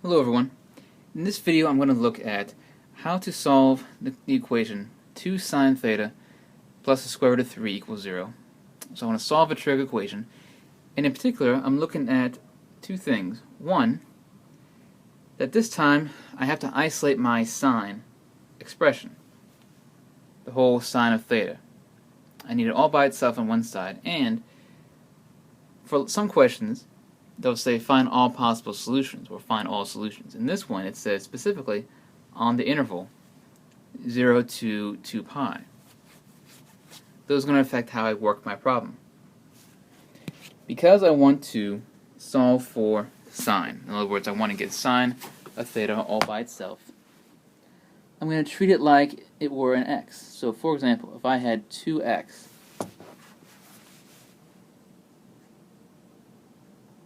Hello everyone. In this video I'm going to look at how to solve the equation 2 sine theta plus the square root of 3 equals 0. So I want to solve a trig equation, and in particular I'm looking at two things. One, that this time I have to isolate my sine expression, the whole sine of theta. I need it all by itself on one side, and for some questions they'll say find all possible solutions or find all solutions. In this one it says specifically on the interval 0 to 2 pi. Those are going to affect how I work my problem. Because I want to solve for sine, in other words I want to get sine of theta all by itself, I'm going to treat it like it were an x. So for example, if I had 2x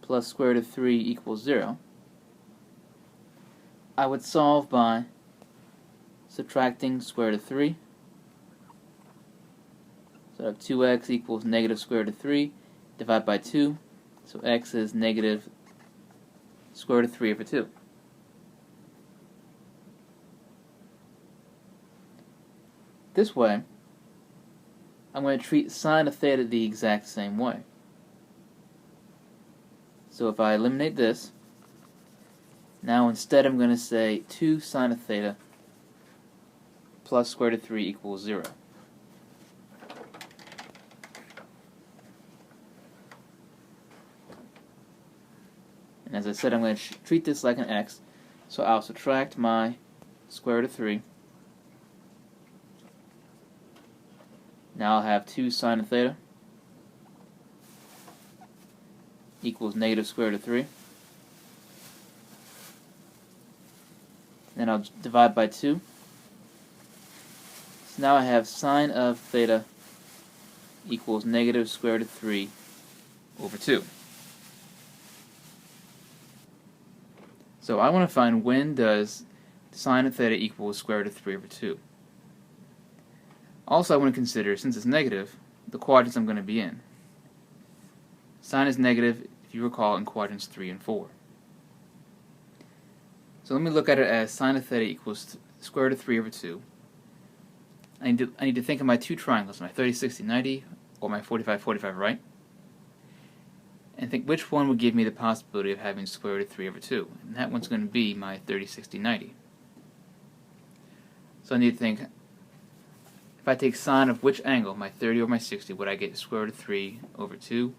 plus square root of 3 equals 0, I would solve by subtracting square root of 3. So I have 2x equals negative square root of 3, divide by 2, so x is negative square root of 3 over 2. This way, I'm going to treat sine of theta the exact same way. So if I eliminate this, now instead I'm going to say 2 sine of theta plus square root of 3 equals 0. And as I said, I'm going to treat this like an x, so I'll subtract my square root of 3. Now I'll have 2 sine of theta equals negative square root of 3. Then I'll divide by 2. So now I have sine of theta equals negative square root of 3 over 2. So I want to find when does sine of theta equal square root of 3 over 2. Also I want to consider, since it's negative, the quadrants I'm going to be in. Sine is negative, if you recall, in quadrants 3 and 4. So let me look at it as sine of theta equals square root of 3 over 2. I need to think of my two triangles, my 30, 60, 90, or my 45, 45, right? And think which one would give me the possibility of having square root of 3 over 2. And that one's going to be my 30, 60, 90. So I need to think, if I take sine of which angle, my 30 or my 60, would I get square root of 3 over 2?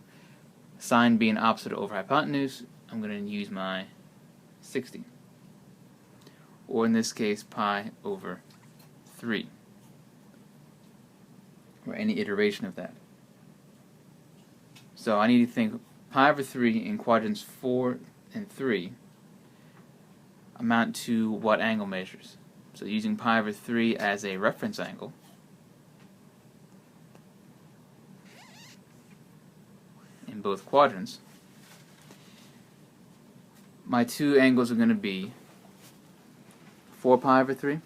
Sine being opposite over hypotenuse, I'm going to use my 60. Or in this case, pi over 3. Or any iteration of that. So I need to think pi over 3 in quadrants 4 and 3 amount to what angle measures. So using pi over 3 as a reference angle, in both quadrants, my two angles are going to be 4 pi over 3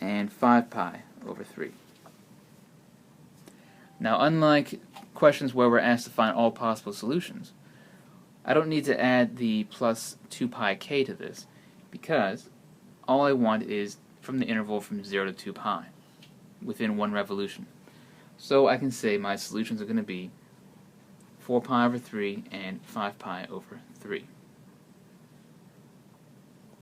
and 5 pi over 3. Now, unlike questions where we're asked to find all possible solutions, I don't need to add the plus 2 pi k to this, because all I want is from the interval from 0 to 2 pi within one revolution. So I can say my solutions are going to be 4 pi over 3 and 5 pi over 3.